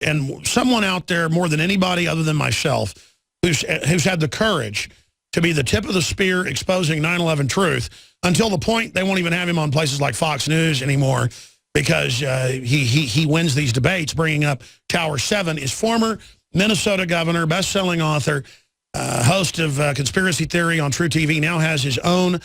and someone out there more than anybody other than myself who's had the courage to be the tip of the spear exposing 9/11 truth until the point they won't even have him on places like Fox News anymore because he wins these debates bringing up Tower 7, is former Minnesota governor, best-selling author, host of Conspiracy Theory on True TV, now has his own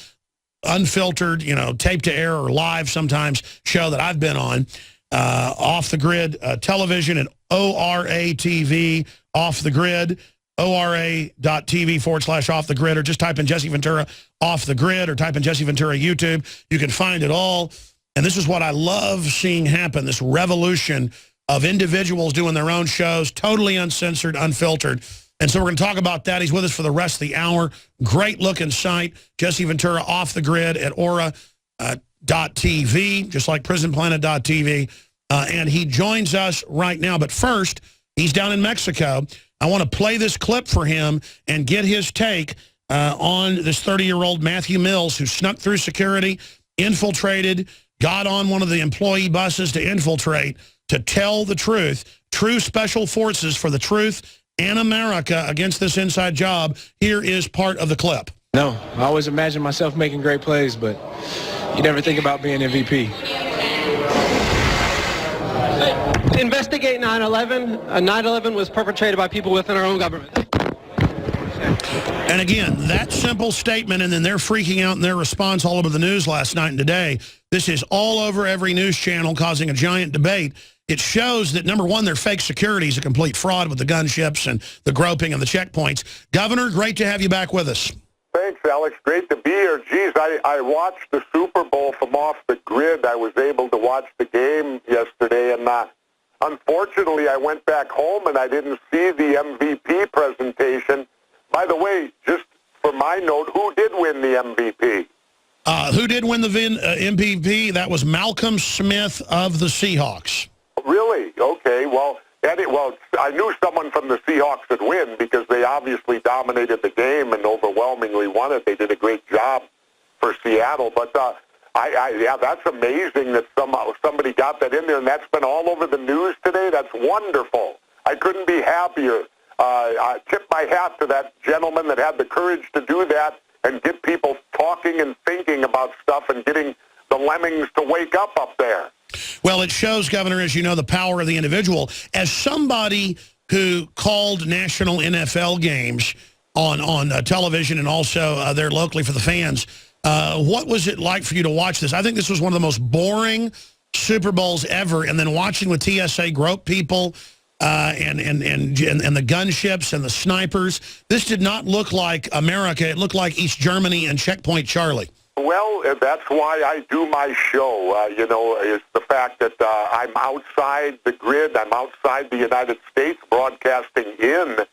unfiltered, tape-to-air or live sometimes show that I've been on, Off the Grid television and ORA TV, Off the Grid, ORA.TV/Off the Grid, or just type in Jesse Ventura Off the Grid or type in Jesse Ventura YouTube. You can find it all. And this is what I love seeing happen, this revolution of individuals doing their own shows, totally uncensored, unfiltered. And so we're going to talk about that. He's with us for the rest of the hour. Great looking site, Jesse Ventura Off the Grid at Aura.TV, just like PrisonPlanet.tv. And he joins us right now. But first, he's down in Mexico. I want to play this clip for him and get his take on this 30-year-old Matthew Mills who snuck through security, infiltrated, got on one of the employee buses to infiltrate, to tell the truth. True special forces for the truth and America against this inside job. Here is part of the clip. No, I always imagine myself making great plays, but you never think about being MVP. Investigate 9/11. 9/11 was perpetrated by people within our own government. And again, that simple statement, and then they're freaking out in their response all over the news last night and today. This is all over every news channel, causing a giant debate. It shows that, number one, their fake security is a complete fraud with the gunships and the groping and the checkpoints. Governor, great to have you back with us. Thanks, Alex. Great to be here. Geez, I watched the Super Bowl from off the grid. I was able to watch the game yesterday, and unfortunately, I went back home and I didn't see the MVP presentation. By the way, just for my note, who did win the MVP? Who did win the MVP? That was Malcolm Smith of the Seahawks. Really? Okay. Well, I knew someone from the Seahawks would win because they obviously dominated the game and overwhelmingly won it. They did a great job for Seattle. But yeah, that's amazing that somebody got that in there, and that's been all over the news today. That's wonderful. I couldn't be happier. I tip my hat to that gentleman that had the courage to do that and get people talking and thinking about stuff and getting the lemmings to wake up there. Well, it shows, Governor, as you know, the power of the individual. As somebody who called national NFL games on television and also there locally for the fans, what was it like for you to watch this? I think this was one of the most boring Super Bowls ever, and then watching with TSA grope people and the gunships and the snipers. This did not look like America. It looked like East Germany and Checkpoint Charlie. Well, that's why I do my show. It's the fact that I'm outside the grid. I'm outside the United States broadcasting in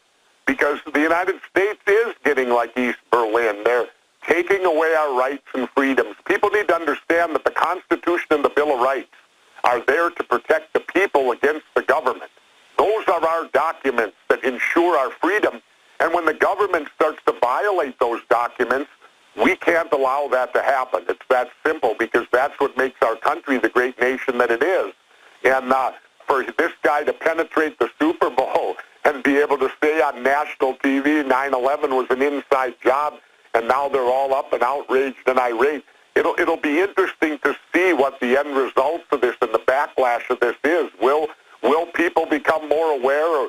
because the United States is getting like East Berlin. They're taking away our rights and freedoms. People need to understand that the Constitution and the Bill of Rights are there to protect the people against the government. Those are our documents that ensure our freedom. And when the government starts to violate those documents, we can't allow that to happen. It's that simple because that's what makes our country the great nation that it is. And for this guy to penetrate the Super Bowl and be able to stay on national TV, 9/11 was an inside job, and now they're all up and outraged and irate. It'll be interesting to see what the end result of this and the backlash of this is. Will people become more aware?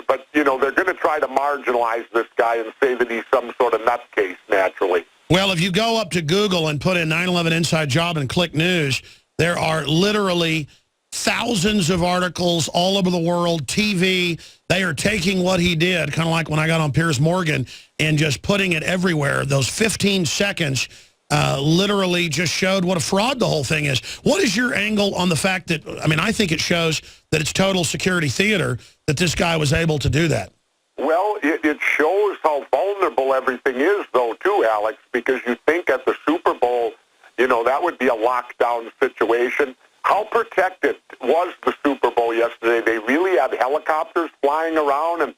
But they're going to try to marginalize this guy and say that he's some sort of nutcase naturally. Well, if you go up to Google and put in 9/11 Inside Job and click News, there are literally thousands of articles all over the world, TV. They are taking what he did, kind of like when I got on Piers Morgan, and just putting it everywhere. Those 15 seconds literally just showed what a fraud the whole thing is. What is your angle on the fact that, I think it shows that it's total security theater that this guy was able to do that? Well, it shows how vulnerable everything is, though, too, Alex, because you think at the Super Bowl, that would be a lockdown situation. How protected was the Super Bowl yesterday? They really had helicopters flying around, and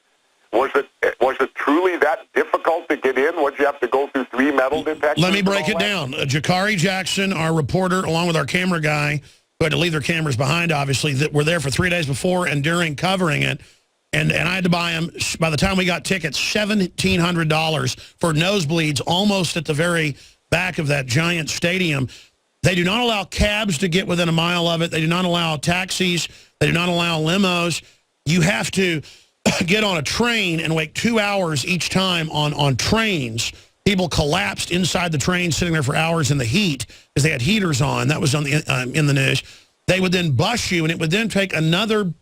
was it truly that difficult to get in? Would you have to go through 3 metal detectors? Let me break it down. Jakari Jackson, our reporter, along with our camera guy, who had to leave their cameras behind, obviously, that were there for 3 days before and during covering it. And I had to buy them, by the time we got tickets, $1,700 for nosebleeds almost at the very back of that giant stadium. They do not allow cabs to get within a mile of it. They do not allow taxis. They do not allow limos. You have to get on a train and wait 2 hours each time on trains. People collapsed inside the train, sitting there for hours in the heat because they had heaters on. That was on the in the news. They would then bus you, and it would then take another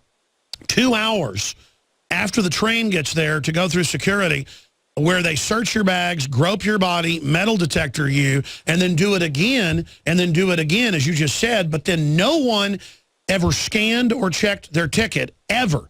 2 hours after the train gets there to go through security, where they search your bags, grope your body, metal detector you, and then do it again, as you just said. But then no one ever scanned or checked their ticket, ever.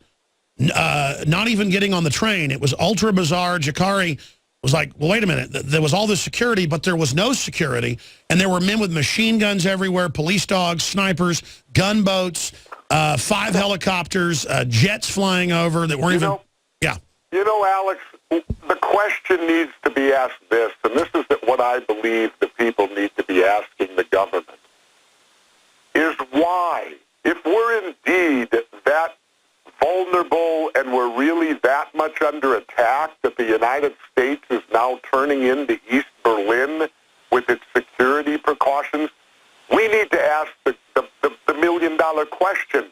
Not even getting on the train. It was ultra bizarre. Jakari was like, well, wait a minute. There was all this security, but there was no security. And there were men with machine guns everywhere, police dogs, snipers, gunboats, 5 helicopters, jets flying over that weren't even... Yeah. You know, Alex, the question needs to be asked this, and this is what I believe the people need to be asking the government, is why, if we're indeed that vulnerable and we're really that much under attack that the United States is now turning into East Berlin with its security precautions, we need to ask the million-dollar question.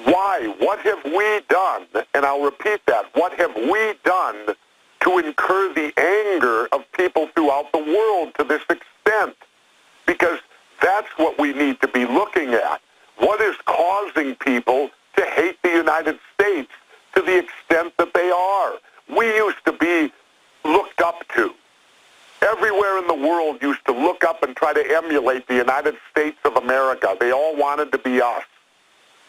Why? What have we done? And I'll repeat that. What have we done to incur the anger of people throughout the world to this extent? Because that's what we need to be looking at. What is causing people to hate the United States to the extent that they are? We used to be looked up to. Everywhere in the world used to look up and try to emulate the United States of America. They all wanted to be us.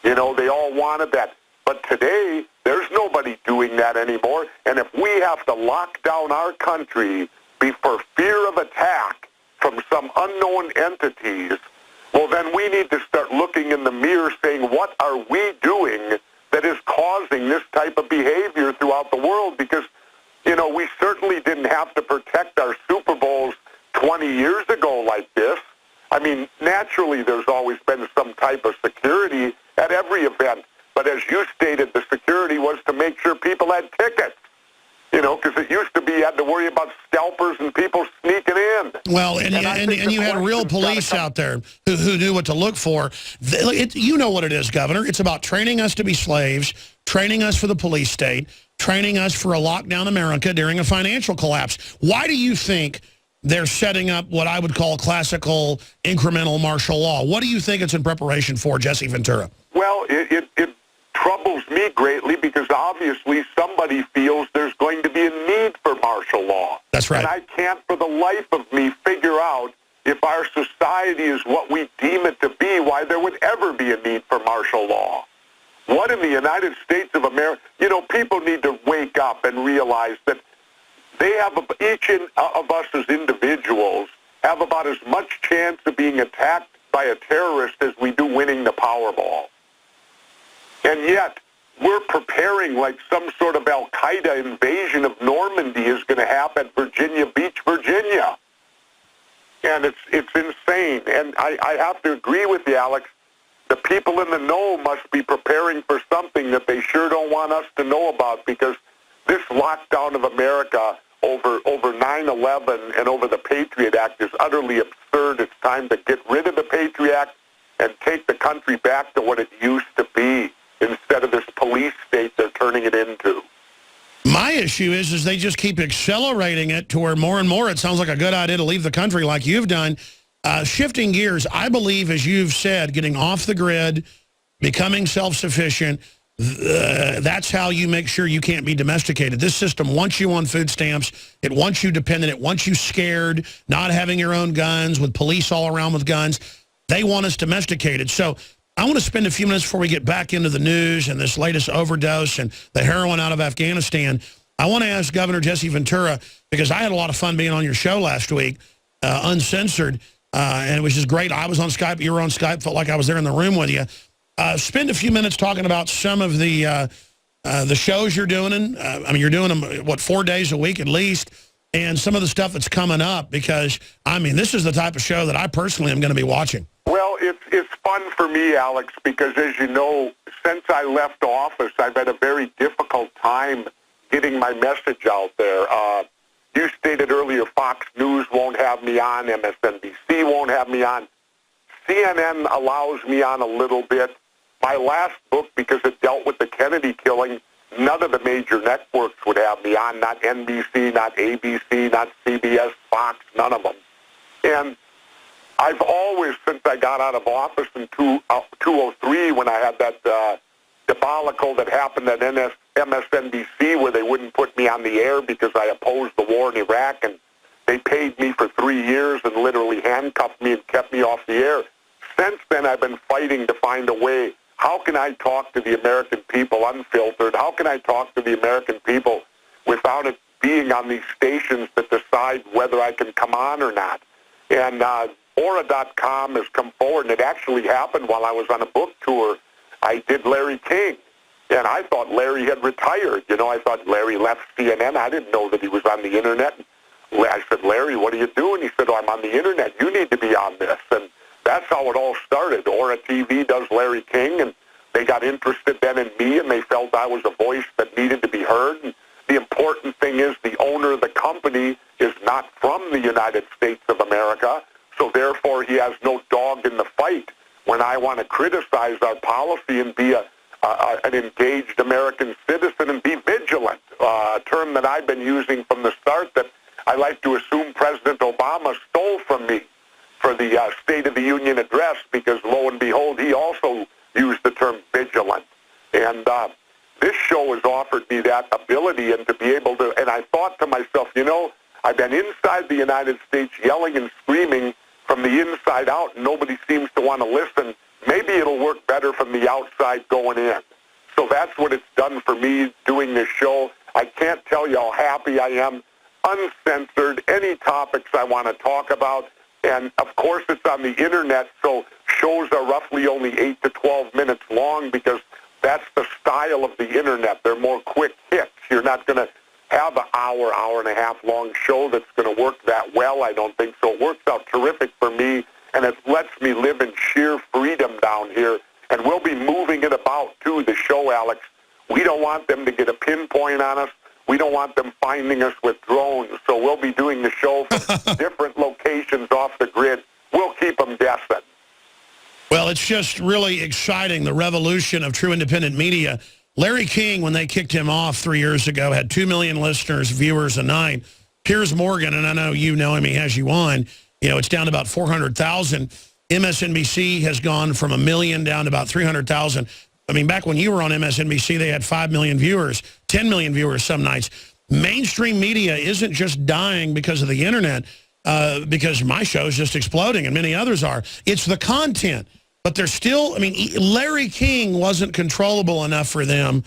You know, they all wanted that. But today, there's nobody doing that anymore. And if we have to lock down our country for fear of attack from some unknown entities, well, then we need to start looking in the mirror saying, what are we doing that is causing this type of behavior throughout the world? Because, you know, we certainly didn't have to protect our Super Bowls 20 years ago like this. I mean, naturally, there's always been some type of security at every event. But as you stated, the security was to make sure people had tickets. You know, because it used to be you had to worry about scalpers and people sneaking in. Well, and you had real police out there who knew what to look for. You know what it is, Governor. It's about training us to be slaves, training us for the police state, training us for a lockdown America during a financial collapse. Why do you think they're setting up what I would call classical incremental martial law? What do you think it's in preparation for, Jesse Ventura? Well, it troubles me greatly because obviously somebody feels there's going to be a need for martial law. That's right. And I can't for the life of me figure out if our society is what we deem it to be, why there would ever be a need for martial law. What in the United States of America, you know, people need to wake up and realize that they have, each of us as individuals have about as much chance of being attacked by a terrorist as we do winning the Powerball. And yet, we're preparing like some sort of Al-Qaeda invasion of Normandy is going to happen at Virginia Beach, Virginia. And it's insane. And I have to agree with you, Alex. The people in the know must be preparing for something that they sure don't want us to know about, because this lockdown of America over 9/11 and over the Patriot Act is utterly absurd. It's time to get rid of the Patriot Act and take the country back to what it used to be, instead of this police state they're turning it into. My issue is they just keep accelerating it to where more and more it sounds like a good idea to leave the country like you've done. Shifting gears, I believe, as you've said, getting off the grid, becoming self-sufficient, that's how you make sure you can't be domesticated. This system wants you on food stamps. It wants you dependent. It wants you scared, not having your own guns, with police all around with guns. They want us domesticated. So I want to spend a few minutes before we get back into the news and this latest overdose and the heroin out of Afghanistan. I want to ask Governor Jesse Ventura, because I had a lot of fun being on your show last week, uncensored, and it was just great. I was on Skype. You were on Skype. Felt like I was there in the room with you. Spend a few minutes talking about some of the shows you're doing. I mean, you're doing them, what, 4 days a week at least, and some of the stuff that's coming up, because, I mean, this is the type of show that I personally am going to be watching. Well, it's fun for me, Alex, because as you know, since I left office, I've had a very difficult time getting my message out there. You stated earlier Fox News won't have me on, MSNBC won't have me on. CNN allows me on a little bit. My last book, because it dealt with the Kennedy killing, none of the major networks would have me on, not NBC, not ABC, not CBS, Fox, none of them. And I've always, since I got out of office in 2003, when I had that debacle that happened at MSNBC where they wouldn't put me on the air because I opposed the war in Iraq, and they paid me for 3 years and literally handcuffed me and kept me off the air. Since then, I've been fighting to find a way. How can I talk to the American people unfiltered? How can I talk to the American people without it being on these stations that decide whether I can come on or not? And Aura.com has come forward, and it actually happened while I was on a book tour. I did Larry King, and I thought Larry had retired. You know, I thought Larry left CNN. I didn't know that he was on the Internet. I said, Larry, what are you doing? He said, oh, I'm on the Internet. You need to be on this. And that's how it all started. Aura TV does Larry King, and they got interested then in me, and they felt I was a voice that needed to be heard. And the important thing is the owner of the company is not from the United States of America, so therefore he has no dog in the fight when I want to criticize our policy and be an engaged American citizen and be vigilant, a term that I've been using from the start that I like to assume President Obama stole from me for the State of the Union address, because lo and behold, he also used the term vigilant. And this show has offered me that ability and to be able to, and I thought to myself, you know, I've been inside the United States yelling and screaming from the inside out, and nobody seems to want to listen. Maybe it'll work better from the outside going in. So that's what it's done for me doing this show. I can't tell you how happy I am. Uncensored, any topics I want to talk about. And, of course, it's on the Internet, so shows are roughly only 8 to 12 minutes long because that's the style of the Internet. They're more quick hits. You're not going to have an hour and a half long show that's going to work that well, I don't think. So it works out terrific for me, and it lets me live in sheer freedom down here. And we'll be moving it about, too, the show, Alex. We don't want them to get a pinpoint on us. We don't want them finding us with drones. So we'll be doing the show from different locations off the grid. We'll keep them guessing. Well, it's just really exciting, the revolution of true independent media. Larry King, when they kicked him off 3 years ago, had 2 million listeners, viewers a night. Piers Morgan, and I know you know him, he has you on, you know, it's down to about 400,000. MSNBC has gone from 1 million down to about 300,000. I mean, back when you were on MSNBC, they had 5 million viewers, 10 million viewers some nights. Mainstream media isn't just dying because of the Internet, because my show is just exploding, and many others are. It's the content. But they're still, I mean, Larry King wasn't controllable enough for them,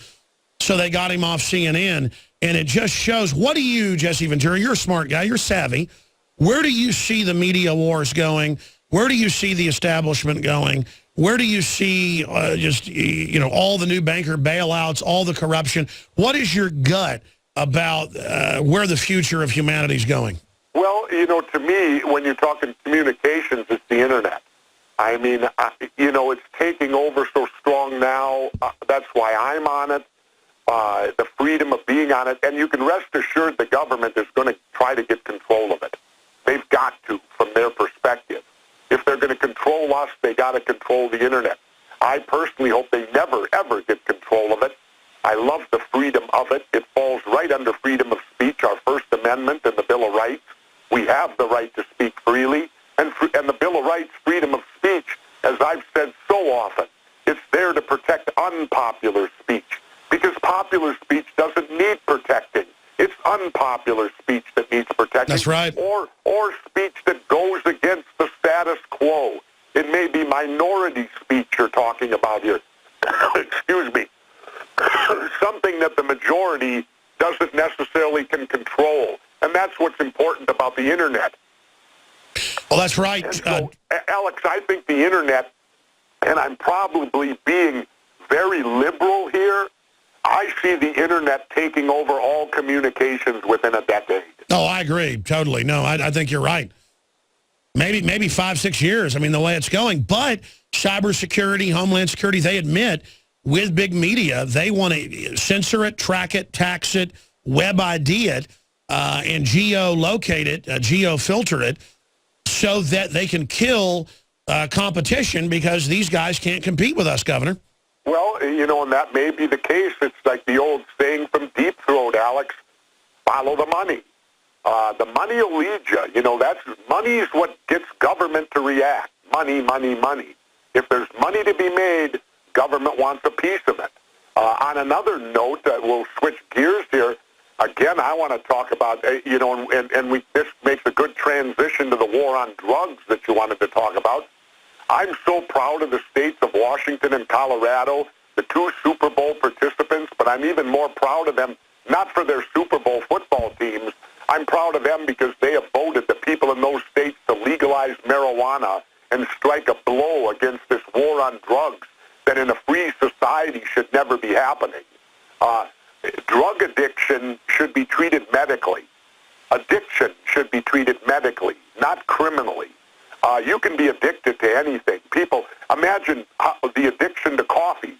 so they got him off CNN. And it just shows, what do you, Jesse Ventura, you're a smart guy, you're savvy. Where do you see the media wars going? Where do you see the establishment going? Where do you see just, you know, all the new banker bailouts, all the corruption? What is your gut about where the future of humanity is going? Well, you know, to me, when you're talking communications, it's the Internet. I mean, you know, it's taking over so strong now. That's why I'm on it, the freedom of being on it. And you can rest assured the government is going to try to get control of it. They've got to, from their perspective. If they're going to control us, they got to control the Internet. I personally hope they never, ever get control of it. I love the freedom of it. It falls right under freedom of speech, our First Amendment and the Bill of Rights. We have the right to speak freely. And the Bill of Rights, freedom of speech, as I've said so often, it's there to protect unpopular speech, because popular speech doesn't need protecting. It's unpopular speech that needs protecting. That's right. Or speech that goes against the status quo. It may be minority speech you're talking about here. Excuse me. Something that the majority doesn't necessarily can control. And that's what's important about the Internet. Well, that's right. And so, Alex, I think the Internet, and I'm probably being very liberal here, I see the Internet taking over all communications within a decade. Oh, I agree. Totally. No, I think you're right. maybe 5-6 years. I mean, the way it's going. But cybersecurity, Homeland Security, they admit with big media, they want to censor it, track it, tax it, web ID it, and geolocate it, geo-filter it, so that they can kill competition because these guys can't compete with us, Governor. Well, you know, and that may be the case. It's like the old saying from Deep Throat, Alex, follow the money. The money will lead you. You know, money is what gets government to react. Money, money, money. If there's money to be made, government wants a piece of it. On another note, we'll switch gears here. Again, I want to talk about, you know, and this makes a good transition to the war on drugs that you wanted to talk about. I'm so proud of the states of Washington and Colorado, the 2 Super Bowl participants, but I'm even more proud of them, not for their Super Bowl football teams. I'm proud of them because they have voted, the people in those states, to legalize marijuana and strike a blow against this war on drugs that in a free society should never be happening. Drug addiction should be treated medically. Addiction should be treated medically, not criminally. You can be addicted to anything. People, imagine the addiction to coffee.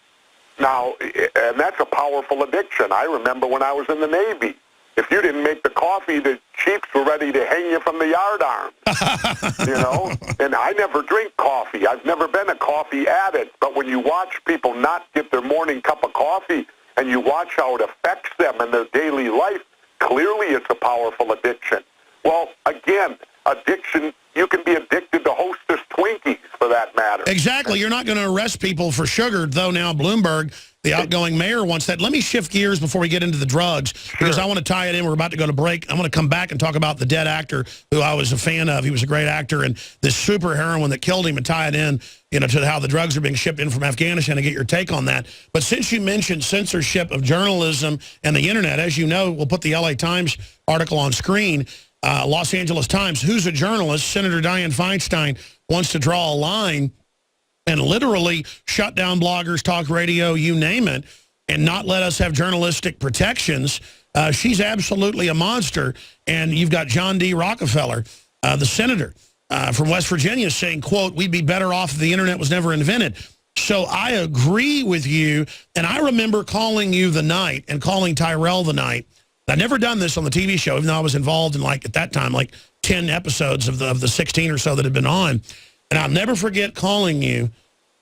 Now, and that's a powerful addiction. I remember when I was in the Navy. If you didn't make the coffee, the chiefs were ready to hang you from the yardarms, you know? And I never drink coffee. I've never been a coffee addict. But when you watch people not get their morning cup of coffee and you watch how it affects them in their daily life, clearly it's a powerful addiction. Well, again, addiction, you can be addicted to Hostess Twinkies, for that matter. Exactly. You're not going to arrest people for sugar, though now Bloomberg, the outgoing mayor, wants that. Let me shift gears before we get into the drugs, because I want to tie it in. We're about to go to break. I'm going to come back and talk about the dead actor who I was a fan of. He was a great actor, and this super heroine that killed him, and tie it in, you know, to how the drugs are being shipped in from Afghanistan, and get your take on that. But since you mentioned censorship of journalism and the internet, as you know, we'll put the LA Times article on screen. Los Angeles Times, who's a journalist, Senator Dianne Feinstein, wants to draw a line and literally shut down bloggers, talk radio, you name it, and not let us have journalistic protections. She's absolutely a monster. And you've got John D. Rockefeller, the senator from West Virginia, saying, quote, we'd be better off if the internet was never invented. So I agree with you. And I remember calling you the night and calling Tyrell the night. I've never done this on the TV show, even though I was involved in, like, at that time, like 10 episodes of the 16 or so that had been on. And I'll never forget calling you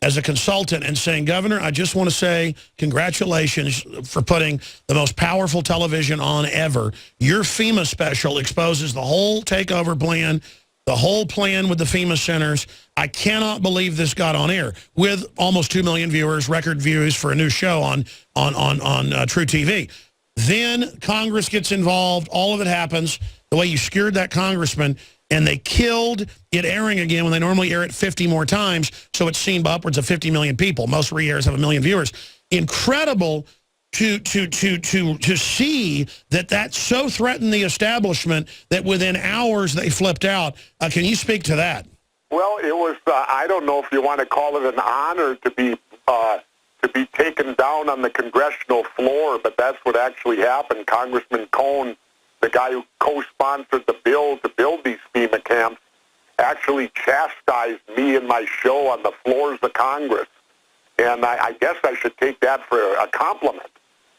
as a consultant and saying, Governor, I just want to say congratulations for putting the most powerful television on ever. Your FEMA special exposes the whole takeover plan, the whole plan with the FEMA centers. I cannot believe this got on air with almost 2 million viewers, record views for a new show on True TV. Then Congress gets involved. All of it happens the way you skewered that congressman, and they killed it airing again when they normally air it 50 more times, so it's seen by upwards of 50 million people. Most re-airs have 1 million viewers. Incredible to see that so threatened the establishment that within hours they flipped out. Can you speak to that? Well, it was, I don't know if you want to call it an honor to be taken down on the congressional floor, but that's what actually happened. Congressman Cohn, the guy who co-sponsored the bill to build these FEMA camps, actually chastised me and my show on the floors of Congress. And I guess I should take that for a compliment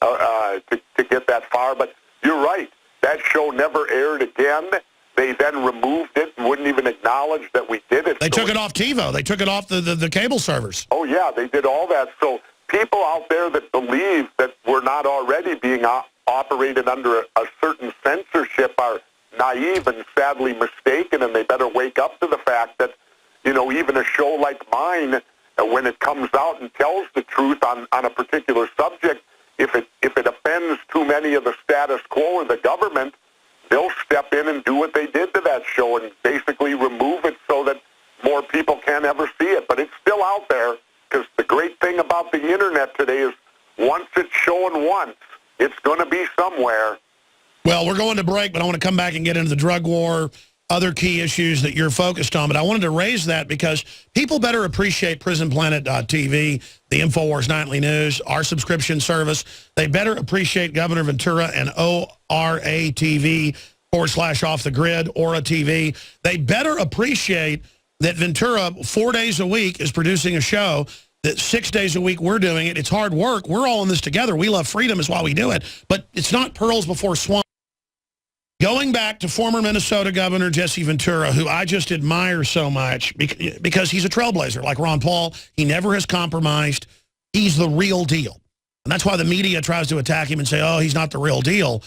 to get that far. But you're right. That show never aired again. They then removed it and wouldn't even acknowledge that we did it. They took it off TiVo. They took it off the cable servers. Oh, yeah, they did all that. So people out there that believe that we're not already being operated under a certain censorship are naive and sadly mistaken, and they better wake up to the fact that, you know, even a show like mine, when it comes out and tells the truth on a particular subject, if it offends too many of the status quo or the government, they'll step in and do what they did to that show and basically remove it so that more people can't ever see it. But it's still out there, because the great thing about the internet today is once it's shown once, it's going to be somewhere. Well, we're going to break, but I want to come back and get into the drug war, other key issues that you're focused on. But I wanted to raise that because people better appreciate PrisonPlanet.tv, the InfoWars Nightly News, our subscription service. They better appreciate Governor Ventura and ORA TV /off the grid, Aura TV. They better appreciate that Ventura 4 days a week is producing a show, that 6 days a week we're doing it. It's hard work. We're all in this together. We love freedom is why we do it. But it's not pearls before swine. Going back to former Minnesota Governor Jesse Ventura, who I just admire so much because he's a trailblazer like Ron Paul. He never has compromised. He's the real deal. And that's why the media tries to attack him and say, oh, he's not the real deal.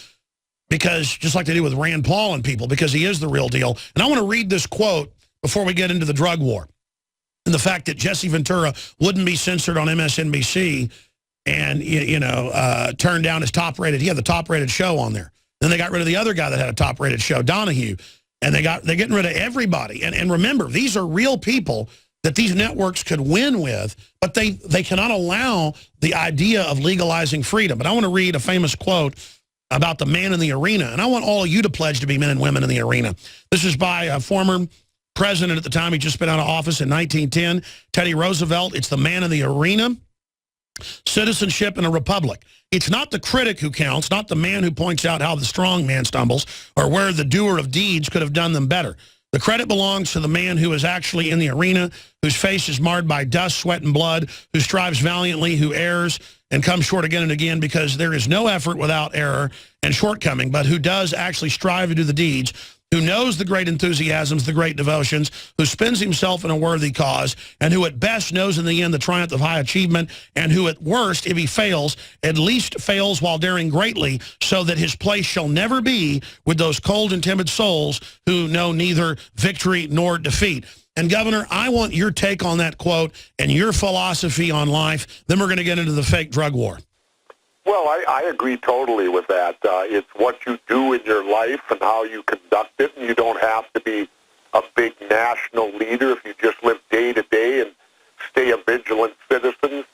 Because just like they do with Rand Paul and people, because he is the real deal. And I want to read this quote before we get into the drug war. And the fact that Jesse Ventura wouldn't be censored on MSNBC and, turned down his top-rated. He had the top-rated show on there. Then they got rid of the other guy that had a top-rated show, Donahue. And they're getting rid of everybody. And remember, these are real people that these networks could win with, but they cannot allow the idea of legalizing freedom. But I want to read a famous quote about the man in the arena. And I want all of you to pledge to be men and women in the arena. This is by a former president at the time. He just been out of office in 1910, Teddy Roosevelt. It's the man in the arena. Citizenship in a republic. It's not the critic who counts, not the man who points out how the strong man stumbles or where the doer of deeds could have done them better. The credit belongs to the man who is actually in the arena, whose face is marred by dust, sweat, and blood, who strives valiantly, who errs and comes short again and again, because there is no effort without error and shortcoming, but who does actually strive to do the deeds, who knows the great enthusiasms, the great devotions, who spends himself in a worthy cause, and who at best knows in the end the triumph of high achievement, and who at worst, if he fails, at least fails while daring greatly, so that his place shall never be with those cold and timid souls who know neither victory nor defeat. And, Governor, I want your take on that quote and your philosophy on life. Then we're going to get into the fake drug war. Well, I agree totally with that. It's what you do in your life and how you conduct it, and you don't have to be a big national leader if you just live day to day and stay a vigilant citizen.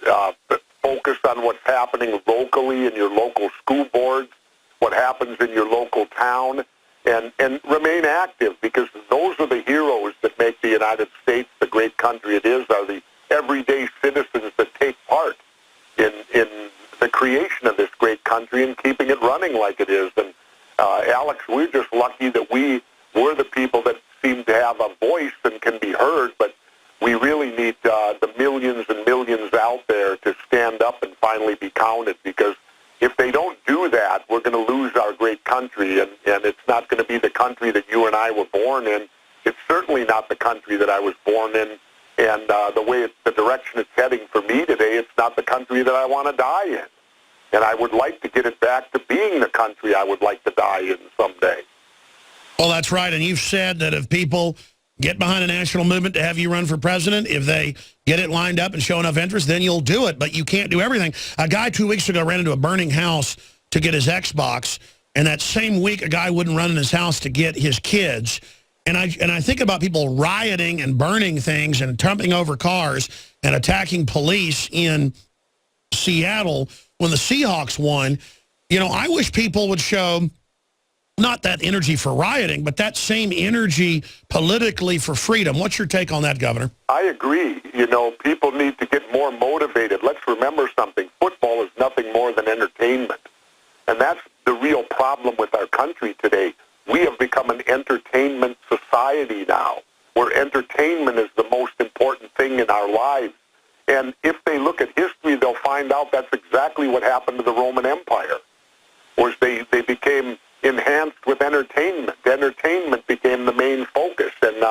Focus on what's happening locally in your local school boards, what happens in your local town, and remain active, because those are the heroes that make the United States the great country it is, are the everyday citizens that take part in the creation of this great country and keeping it running like it is. And Alex, we're just lucky that we're the people that seem to have a voice and can be heard, but we really need the millions and millions out there to stand up and finally be counted, because if they don't do that, we're going to lose our great country, and it's not going to be the country that you and I were born in. It's certainly not the country that I was born in. And the direction it's heading for me today, it's not the country that I want to die in. And I would like to get it back to being the country I would like to die in someday. Well, that's right. And you've said that if people get behind a national movement to have you run for president, if they get it lined up and show enough interest, then you'll do it. But you can't do everything. A guy 2 weeks ago ran into a burning house to get his Xbox. And that same week, a guy wouldn't run in his house to get his kids. And I think about people rioting and burning things and tumbling over cars and attacking police in Seattle when the Seahawks won. You know, I wish people would show not that energy for rioting, but that same energy politically for freedom. What's your take on that, Governor? I agree. You know, people need to get more motivated. Let's remember something. Football is nothing more than entertainment. And that's the real problem with our country today. We have become an entertainment society now, where entertainment is the most important thing in our lives. And if they look at history, they'll find out that's exactly what happened to the Roman Empire, was they became enhanced with entertainment. Entertainment became the main focus. And,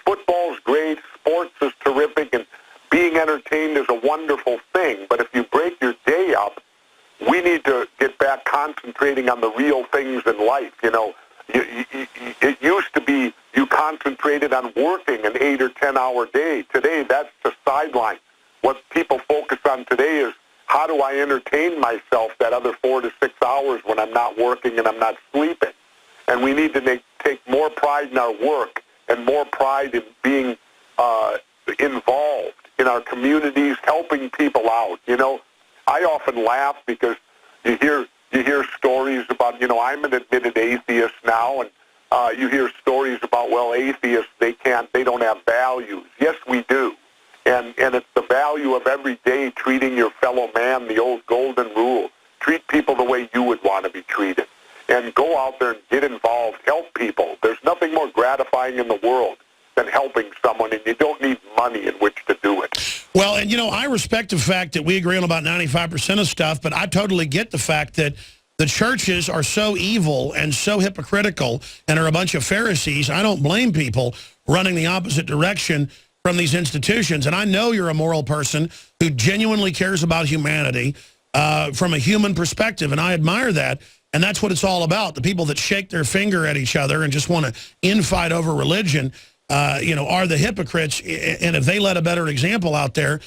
football's great, sports is terrific, and being entertained is a wonderful thing. But if you break your day up, we need to get back concentrating on the real things in life. You know, it used to be you concentrated on working an 8 or 10 hour day. Today, that's the sideline. What people focus on today is, how do I entertain myself that other 4 to 6 hours when I'm not working and I'm not sleeping? And we need to take more pride in our work and more pride in being involved in our communities, helping people out. You know, I often laugh because you hear stories about, I'm an admitted atheist now, and you hear stories about, well, atheists, they don't have values. Yes, we do. And it's the value of every day treating your fellow man, the old golden rule. Treat people the way you would want to be treated. and go out there and get involved, help people. There's nothing more gratifying in the world than helping someone, and you don't need money in which to do it. Well, and, I respect the fact that we agree on about 95% of stuff, but I totally get the fact that the churches are so evil and so hypocritical and are a bunch of Pharisees. I don't blame people running the opposite direction from these institutions. And I know you're a moral person who genuinely cares about humanity from a human perspective, and I admire that. And that's what it's all about. The people that shake their finger at each other and just want to infight over religion, are the hypocrites. And if they let a better example out there,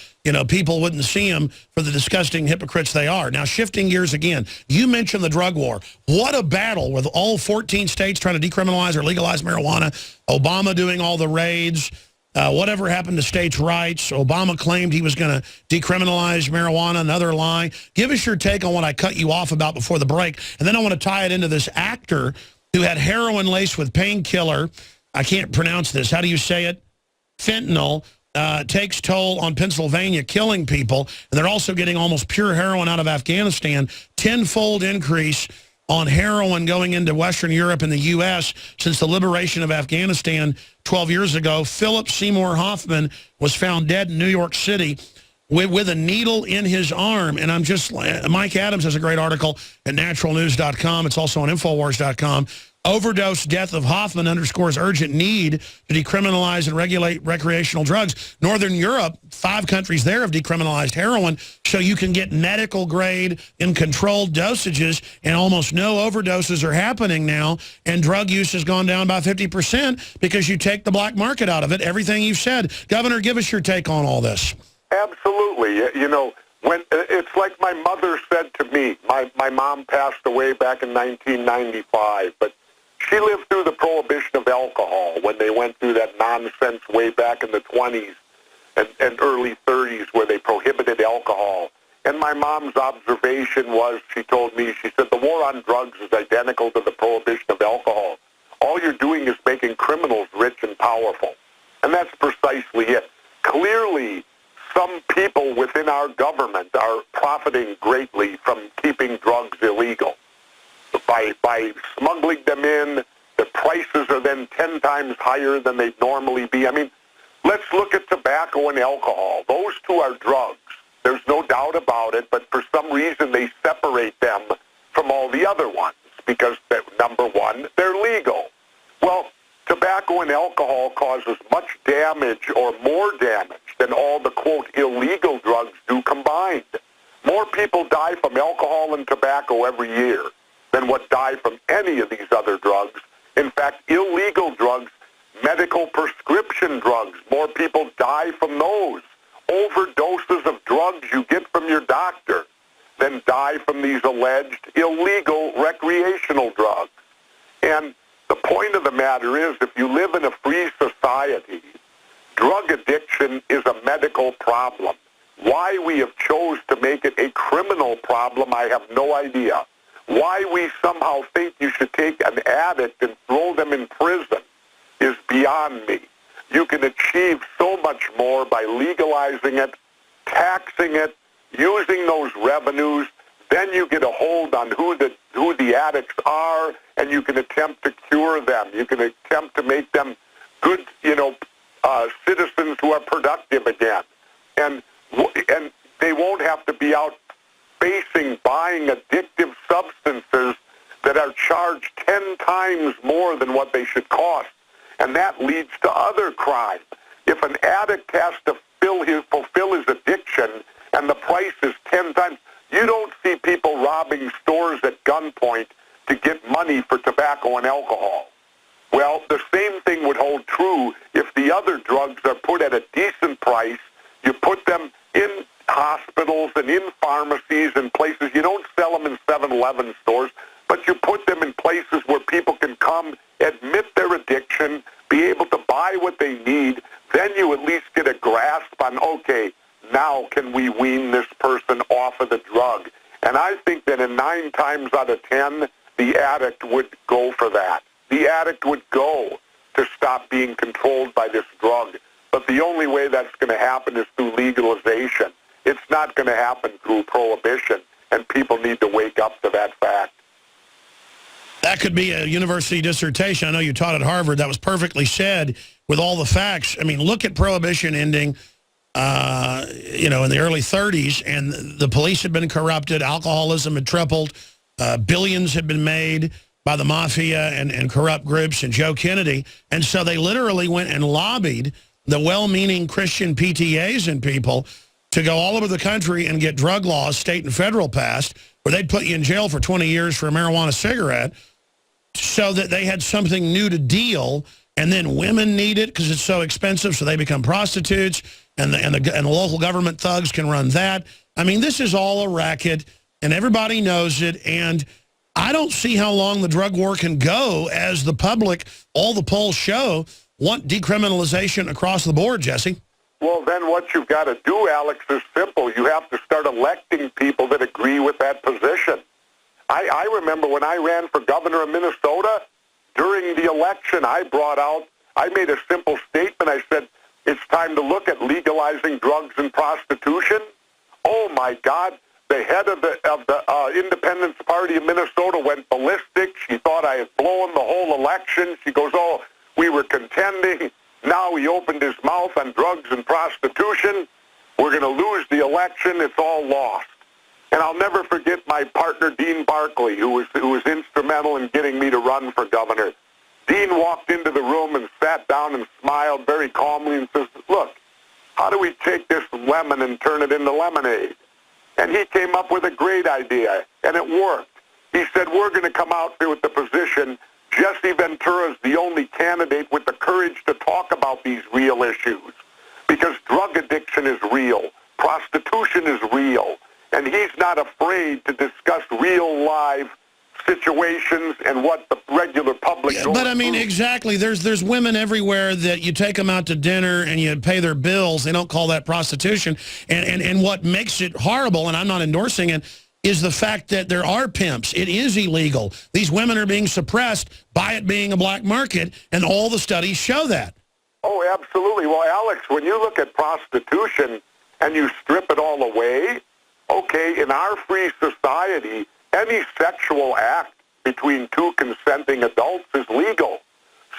people wouldn't see them for the disgusting hypocrites they are. Now, shifting gears again, you mentioned the drug war. What a battle with all 14 states trying to decriminalize or legalize marijuana, Obama doing all the raids. Whatever happened to states' rights? Obama claimed he was going to decriminalize marijuana, another lie. Give us your take on what I cut you off about before the break. And then I want to tie it into this actor who had heroin laced with painkiller. I can't pronounce this. How do you say it? Fentanyl. Takes toll on Pennsylvania, killing people. And they're also getting almost pure heroin out of Afghanistan. 10-fold increase on heroin going into Western Europe and the U.S. since the liberation of Afghanistan 12 years ago. Philip Seymour Hoffman was found dead in New York City with a needle in his arm. And I'm just, Mike Adams has a great article at naturalnews.com. It's also on Infowars.com. Overdose death of Hoffman underscores urgent need to decriminalize and regulate recreational drugs. Northern Europe, 5 countries there have decriminalized heroin, so you can get medical grade in controlled dosages, and almost no overdoses are happening now, and drug use has gone down by 50% because you take the black market out of it. Everything you've said. Governor, give us your take on all this. Absolutely. When it's like my mother said to me, my mom passed away back in 1995, but she lived through the prohibition of alcohol when they went through that nonsense way back in the 20s and early 30s where they prohibited alcohol. And my mom's observation was, she told me, she said, the war on drugs is identical to the prohibition of alcohol. All you're doing is making criminals rich and powerful. And that's precisely it. Clearly, some people within our government are profiting greatly from keeping drugs illegal. By smuggling them in, the prices are then 10 times higher than they'd normally be. I mean, let's look at tobacco and alcohol. Those two are drugs. There's no doubt about it, but for some reason they separate them from all the other ones because, number one, they're legal. Well, tobacco and alcohol causes much damage or more damage than all the, quote, illegal drugs do combined. More people die from alcohol and tobacco every year than what die from any of these other drugs. In fact, illegal drugs, medical prescription drugs, more people die from those. Overdoses of drugs you get from your doctor than die from these alleged illegal recreational drugs. And the point of the matter is, if you live in a free society, drug addiction is a medical problem. Why we have chose to make it a criminal problem, I have no idea. Why we somehow think you should take an addict and throw them in prison is beyond me. You can achieve so much more by legalizing it, taxing it, using those revenues. Then you get a hold on who the addicts are, and you can attempt to cure them. You can attempt to make them good, citizens who are productive again. And they won't have to be out buying addictive substances that are charged 10 times more than what they should cost. And that leads to other crime. If an addict has to fulfill his addiction and the price is 10 times, you don't see people robbing stores at gunpoint to get money for tobacco and alcohol. Well, the same thing would hold true if the other drugs are put at a decent price. You put them in hospitals and in pharmacies and places. You don't sell them in 7-Eleven stores, but you put them in places where people can come, admit their addiction, be able to buy what they need. Then you at least get a grasp on, okay, now can we wean this person off of the drug? And I think that in 9 times out of 10, the addict would go for that. The addict would go to stop being controlled by this drug. But the only way that's going to happen is through legalization. It's not going to happen through prohibition, and people need to wake up to that fact. That could be a university dissertation. I know you taught at Harvard. That was perfectly said with all the facts. I mean, look at Prohibition ending, you know, in the early 30s, and the police had been corrupted, alcoholism had tripled, billions had been made by the mafia and corrupt groups and Joe Kennedy. And so they literally went and lobbied the well-meaning Christian PTAs and people to go all over the country and get drug laws, state and federal, passed, where they'd put you in jail for 20 years for a marijuana cigarette, so that they had something new to deal. And then women need it because it's so expensive, so they become prostitutes, and the local government thugs can run that. I mean, this is all a racket, and everybody knows it, and I don't see how long the drug war can go as the public, all the polls show, want decriminalization across the board, Jesse. Well, then what you've got to do, Alex, is simple. You have to start electing people that agree with that position. I remember when I ran for governor of Minnesota, during the election, I made a simple statement. I said, it's time to look at legalizing drugs and prostitution. Oh, my God. The head of the Independence Party of Minnesota went ballistic. She thought I had blown the whole election. She goes, oh, we were contending. Now he opened his mouth on drugs and prostitution. We're going to lose the election. It's all lost. And I'll never forget my partner, Dean Barkley, who was instrumental in getting me to run for governor. Dean walked into the room and sat down and smiled very calmly and says, look, how do we take this lemon and turn it into lemonade? And he came up with a great idea, and it worked. He said, we're going to come out there with the position. Jesse Ventura is the only candidate with the courage to talk about these real issues, because drug addiction is real. Prostitution is real. And he's not afraid to discuss real live situations and what the regular public goes But I mean, through. exactly. There's women everywhere that you take them out to dinner and you pay their bills. They don't call that prostitution. And what makes it horrible, and I'm not endorsing it, is the fact that there are pimps. It is illegal. These women are being suppressed by it being a black market, and all the studies show that. Oh, absolutely. Well, Alex, when you look at prostitution and you strip it all away, okay, in our free society, any sexual act between two consenting adults is legal.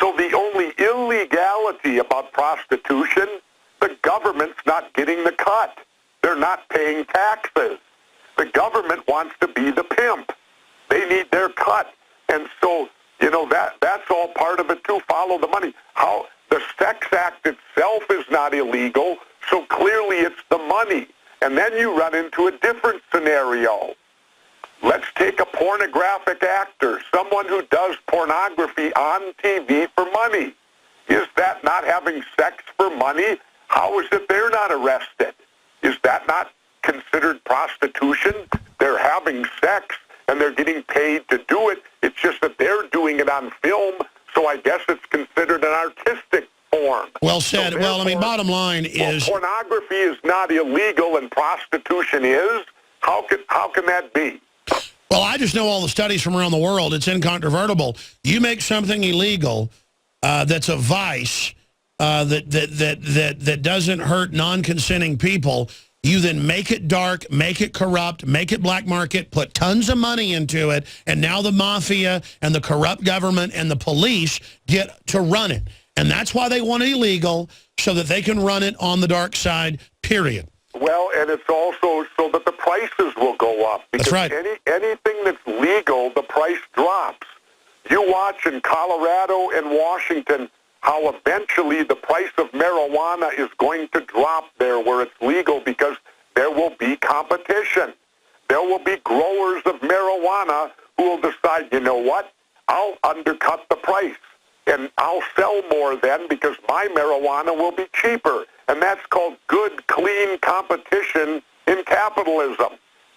So the only illegality about prostitution, the government's not getting the cut. They're not paying taxes. The government wants to be the pimp. They need their cut. And so, you know, that's all part of it too. Follow the money. How the sex act itself is not illegal, so clearly it's the money. And then you run into a different scenario. Let's take a pornographic actor, someone who does pornography on TV for money. Is that not having sex for money? How is it they're not arrested? Is that not considered prostitution? They're having sex and they're getting paid to do it. It's just that they're doing it on film, so I guess it's considered an artistic form. Well said. So well, I mean, bottom line is... pornography is not illegal and prostitution is? How can that be? Well, I just know all the studies from around the world. It's incontrovertible. You make something illegal that's a vice that doesn't hurt non-consenting people. You then make it dark, make it corrupt, make it black market, put tons of money into it, and now the mafia and the corrupt government and the police get to run it. And that's why they want it illegal, so that they can run it on the dark side, period. Well, and it's also so that the prices will go up. Because that's right. Anything that's legal, the price drops. You watch in Colorado and Washington how eventually the price of marijuana is going to drop there where it's legal, because there will be competition. There will be growers of marijuana who will decide, you know what, I'll undercut the price. And I'll sell more then because my marijuana will be cheaper. And that's called good, clean competition in capitalism.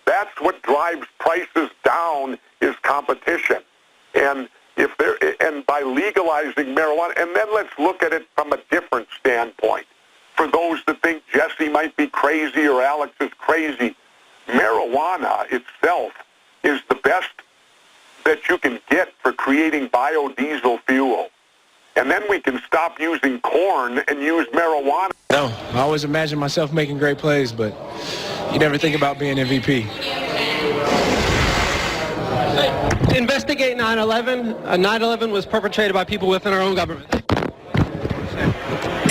That's what drives prices down, is competition. And by legalizing marijuana, and then let's look at it from a different standpoint. For those that think Jesse might be crazy or Alex is crazy, marijuana itself is the best that you can get for creating biodiesel fuel. And then we can stop using corn and use marijuana. No, I always imagine myself making great plays, but you never think about being MVP. Investigate 9/11. 9/11 was perpetrated by people within our own government.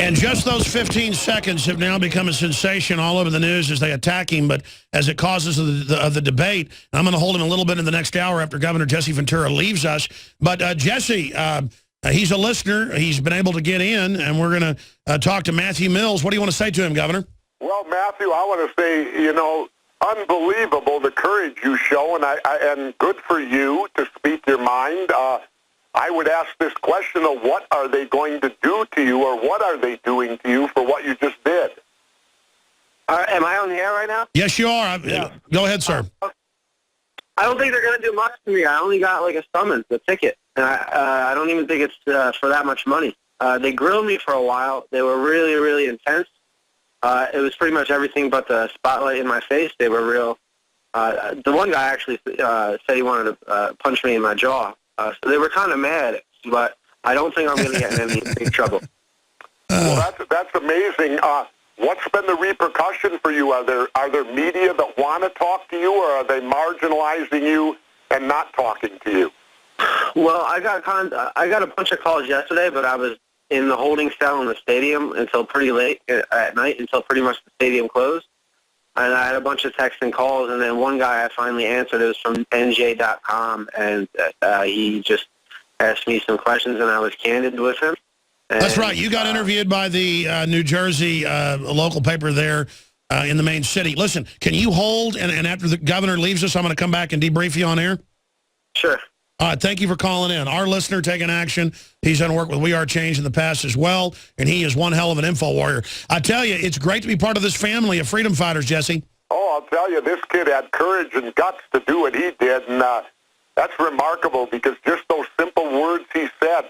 And just those 15 seconds have now become a sensation all over the news as they attack him, but as it causes the debate, I'm going to hold him a little bit in the next hour after Governor Jesse Ventura leaves us. But Jesse, he's a listener. He's been able to get in, and we're going to talk to Matthew Mills. What do you want to say to him, Governor? Well, Matthew, I want to say, you know, unbelievable the courage you show, and good for you to speak your mind. I would ask this question of what are they going to do to you, or what are they doing to you for what you just did? Am I on the air right now? Yes, you are. Go ahead, sir. I don't think they're going to do much to me. I only got like a summons, a ticket, and I don't even think it's for that much money. They grilled me for a while. They were really, really intense. It was pretty much everything but the spotlight in my face. They were real. The one guy actually said he wanted to punch me in my jaw. So they were kind of mad, but I don't think I'm going to get in any big trouble. Well, that's amazing. What's been the repercussion for you? Are there media that want to talk to you, or are they marginalizing you and not talking to you? Well, I got a bunch of calls yesterday, but I was in the holding cell in the stadium until pretty late at night, until pretty much the stadium closed. And I had a bunch of texts and calls, and then one guy I finally answered. It was from NJ.com, and he just asked me some questions, and I was candid with him. And, that's right. You got interviewed by the New Jersey local paper there in the main city. Listen, can you hold, and after the governor leaves us, I'm going to come back and debrief you on air? Sure. All right, thank you for calling in. Our listener taking action. He's done work with We Are Change in the past as well, and he is one hell of an info warrior. I tell you, it's great to be part of this family of freedom fighters, Jesse. Oh, I'll tell you, this kid had courage and guts to do what he did, and that's remarkable because just those simple words he said,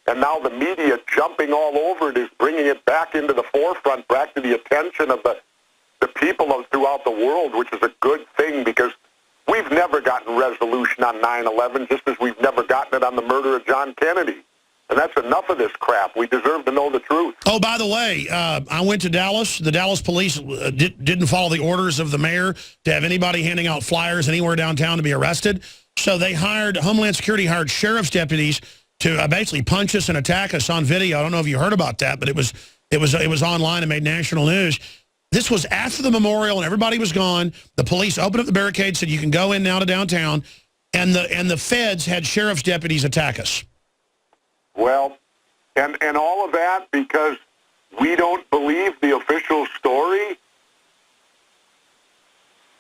and now the media jumping all over it is bringing it back into the forefront, back to the attention of the people throughout the world, which is a good thing because we've never gotten resolution on 9/11, just as we've never gotten it on the murder of John Kennedy. And that's enough of this crap. We deserve to know the truth. Oh, by the way, I went to Dallas. The Dallas police didn't follow the orders of the mayor to have anybody handing out flyers anywhere downtown to be arrested. So they Homeland Security hired sheriff's deputies to basically punch us and attack us on video. I don't know if you heard about that, but it was online and made national news. This was after the memorial and everybody was gone. The police opened up the barricade, said you can go in now to downtown, and the feds had sheriff's deputies attack us. Well, and all of that because we don't believe the official story?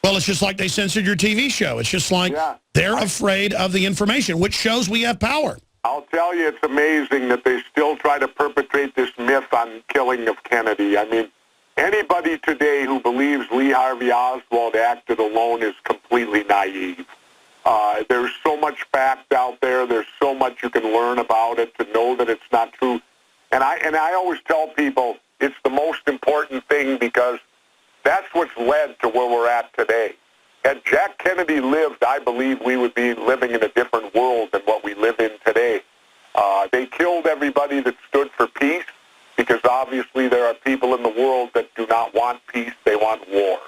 Well, it's just like they censored your TV show. It's just like they're afraid of the information, which shows we have power. I'll tell you, it's amazing that they still try to perpetrate this myth on killing of Kennedy. I mean, anybody today who believes Lee Harvey Oswald acted alone is completely naive. There's so much fact out there. There's so much you can learn about it to know that it's not true. And I always tell people it's the most important thing because that's what's led to where we're at today. Had Jack Kennedy lived, I believe we would be living in a different world than what we live in today. They killed everybody that stood for peace because obviously there are people in the world that do not want peace. They want war.